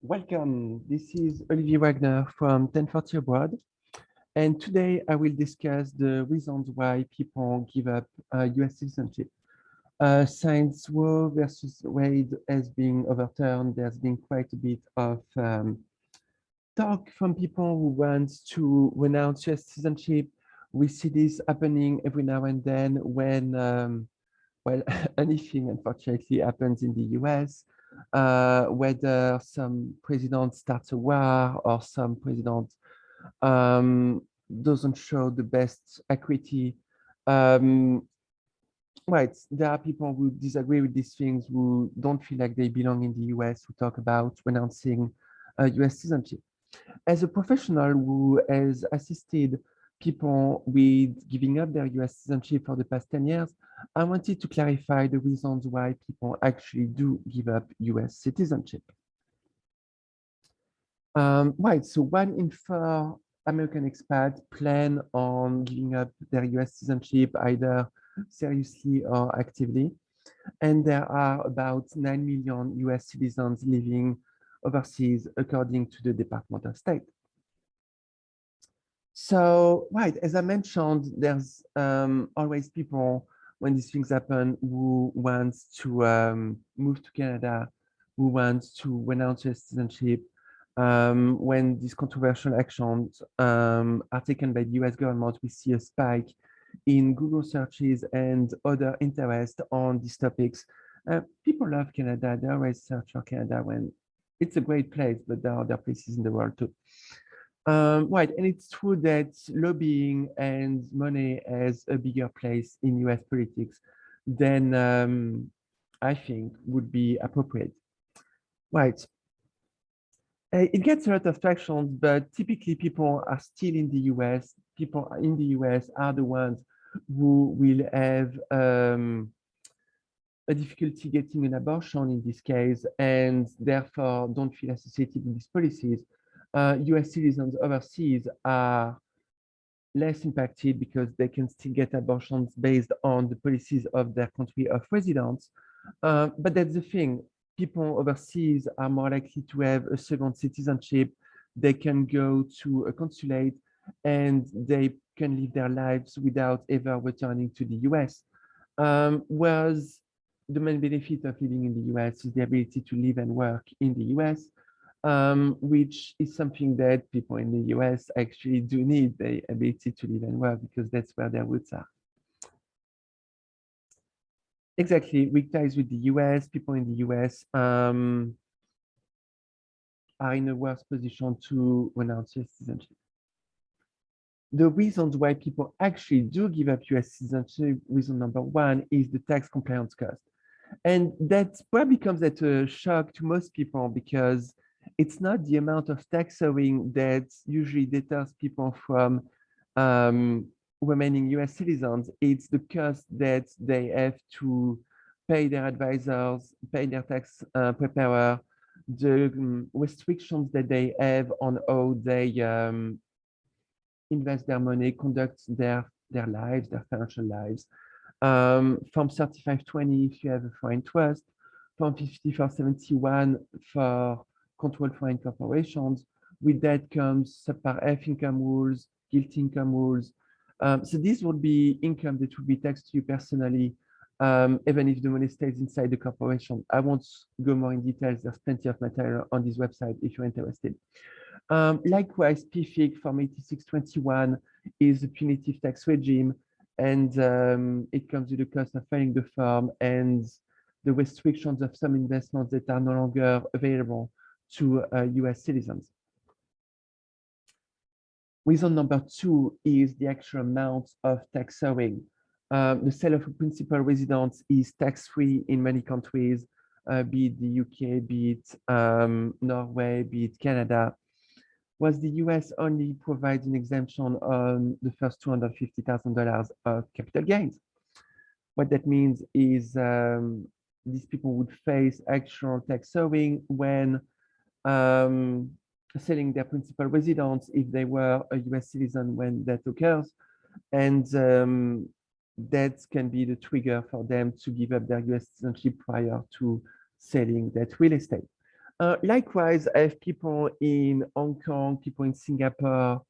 Welcome. This is Olivier Wagner from 1040 Abroad. And today I will discuss the reasons why people give up US citizenship. Since Roe versus Wade has been overturned, there's been quite a bit of talk from people who want to renounce US citizenship. We see this happening every now and then when well, anything unfortunately happens in the US, whether some president starts a war or some president um, doesn't show the best equity. Um, right, there are people who disagree with these things, who don't feel like they belong in the US, who talk about renouncing US citizenship. As a professional who has assisted people with giving up their US citizenship for the past 10 years, I wanted to clarify the reasons why people actually do give up US citizenship. Right, so 1 in 4 American expats plan on giving up their US citizenship either seriously or actively. And there are about 9 million US citizens living overseas, according to the Department of State. So, right, as I mentioned, there's always people when these things happen who want to move to Canada, who want to renounce their citizenship. When these controversial actions are taken by the US government, we see a spike in Google searches and other interest on these topics. People love Canada. They always search for Canada when it's a great place, but there are other places in the world too. Right, and it's true that lobbying and money has a bigger place in US politics than I think would be appropriate. Right. It gets a lot of traction, but typically people are still in the US. People in the US are the ones who will have a difficulty getting an abortion in this case, and therefore don't feel associated with these policies. US citizens overseas are less impacted because they can still get abortions based on the policies of their country of residence. But that's the thing, people overseas are more likely to have a second citizenship. They can go to a consulate and they can live their lives without ever returning to the US. Whereas the main benefit of living in the US is the ability to live and work in the US, which is something that people in the US actually do need, the ability to live and work, because that's where their roots are. Exactly, weak ties with the US, people in the US are in a worse position to renounce their citizenship. The reasons why people actually do give up US citizenship, reason number one is the tax compliance cost. And that probably comes at a shock to most people because it's not the amount of tax owing that usually deters people from remaining US citizens. It's the cost that they have to pay their advisors, pay their tax preparer, the restrictions that they have on how they invest their money, conduct their lives, their financial lives. Form 3520 if you have a foreign trust, Form 5471 for controlled foreign corporations. With that comes subpart F income rules, guilty income rules. So this would be income that would be taxed to you personally, even if the money stays inside the corporation. I won't go more in details. There's plenty of material on this website if you're interested. Likewise, PFIC Form 8621 is a punitive tax regime, and it comes with the cost of filing the form and the restrictions of some investments that are no longer available to US citizens. Reason number two is the actual amount of tax owing. The sale of a principal residence is tax-free in many countries, be it the UK, be it Norway, be it Canada. Was the US only provides an exemption on the first $250,000 of capital gains. What that means is these people would face actual tax owing when selling their principal residence if they were a US citizen when that occurs. And that can be the trigger for them to give up their US citizenship prior to selling that real estate. Likewise, I have people in Hong Kong, people in Singapore,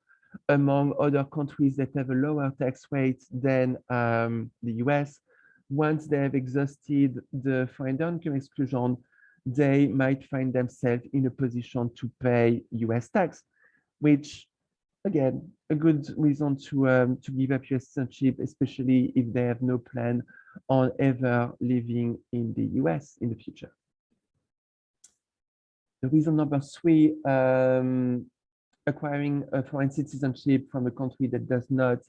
among other countries that have a lower tax rate than the US. Once they have exhausted the foreign income exclusion, they might find themselves in a position to pay US tax, which, again, a good reason to give up US citizenship, especially if they have no plan on ever living in the US in the future. The reason number three, acquiring a foreign citizenship from a country that does not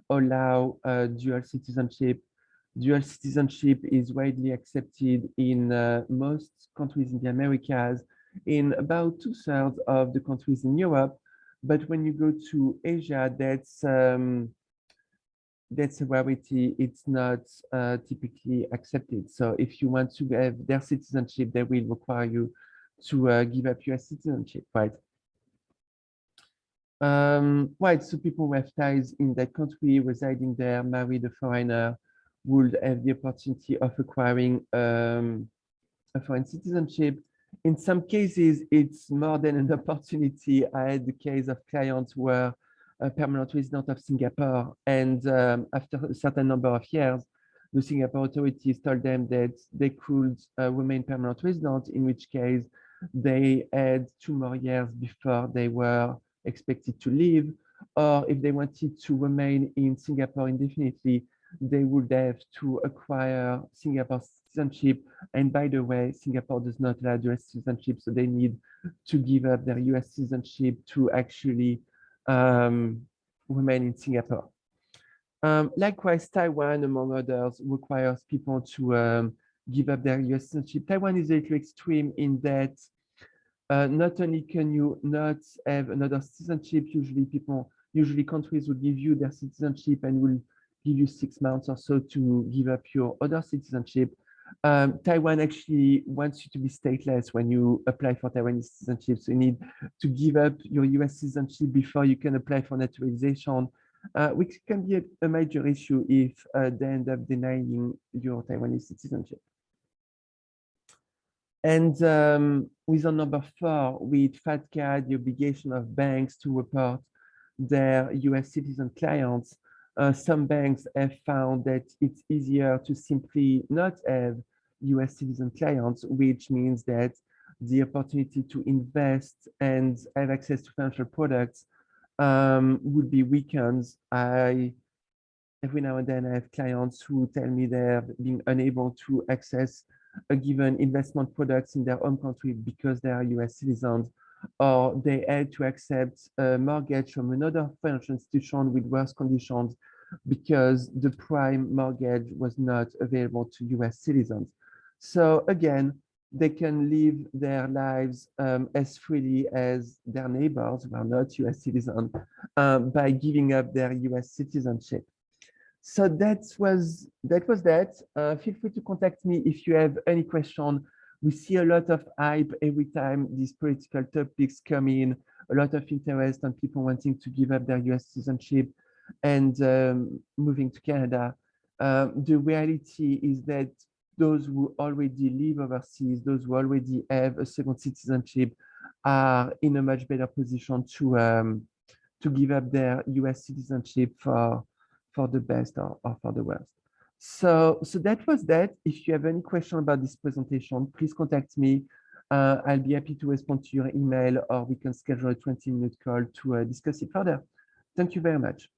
allow dual citizenship. Dual citizenship is widely accepted in most countries in the Americas, in about 2/3 of the countries in Europe. But when you go to Asia, that's a rarity. It's not typically accepted. So if you want to have their citizenship, they will require you to give up your citizenship, right? Right, so people who have ties in that country, residing there, married a foreigner, would have the opportunity of acquiring a foreign citizenship. In some cases, it's more than an opportunity. I had the case of clients who were a permanent resident of Singapore, and after a certain number of years, the Singapore authorities told them that they could remain permanent resident, in which case they had 2 more years before they were expected to leave, or if they wanted to remain in Singapore indefinitely, they would have to acquire Singapore citizenship. And by the way, Singapore does not allow US citizenship, so they need to give up their US citizenship to actually remain in Singapore. Likewise, Taiwan, among others, requires people to give up their US citizenship. Taiwan is a little extreme in that not only can you not have another citizenship, usually countries will give you their citizenship and will give you 6 months or so to give up your other citizenship. Taiwan actually wants you to be stateless when you apply for Taiwanese citizenship. So you need to give up your US citizenship before you can apply for naturalization, which can be a major issue if they end up denying your Taiwanese citizenship. And reason number 4, with FATCA, the obligation of banks to report their US citizen clients, some banks have found that it's easier to simply not have US citizen clients, which means that the opportunity to invest and have access to financial products would be weakened. Every now and then I have clients who tell me they're being unable to access a given investment products in their home country because they are US citizens, or they had to accept a mortgage from another financial institution with worse conditions because the prime mortgage was not available to US citizens. So again, they can live their lives as freely as their neighbors who are not US citizens by giving up their US citizenship. So that was that. Feel free to contact me if you have any question. We see a lot of hype every time these political topics come in, a lot of interest on people wanting to give up their US citizenship and moving to Canada. The reality is that those who already live overseas, those who already have a second citizenship, are in a much better position to give up their US citizenship for the best or for the worst. So that was that. If you have any question about this presentation, please contact me. I'll be happy to respond to your email, or we can schedule a 20-minute call to discuss it further. Thank you very much.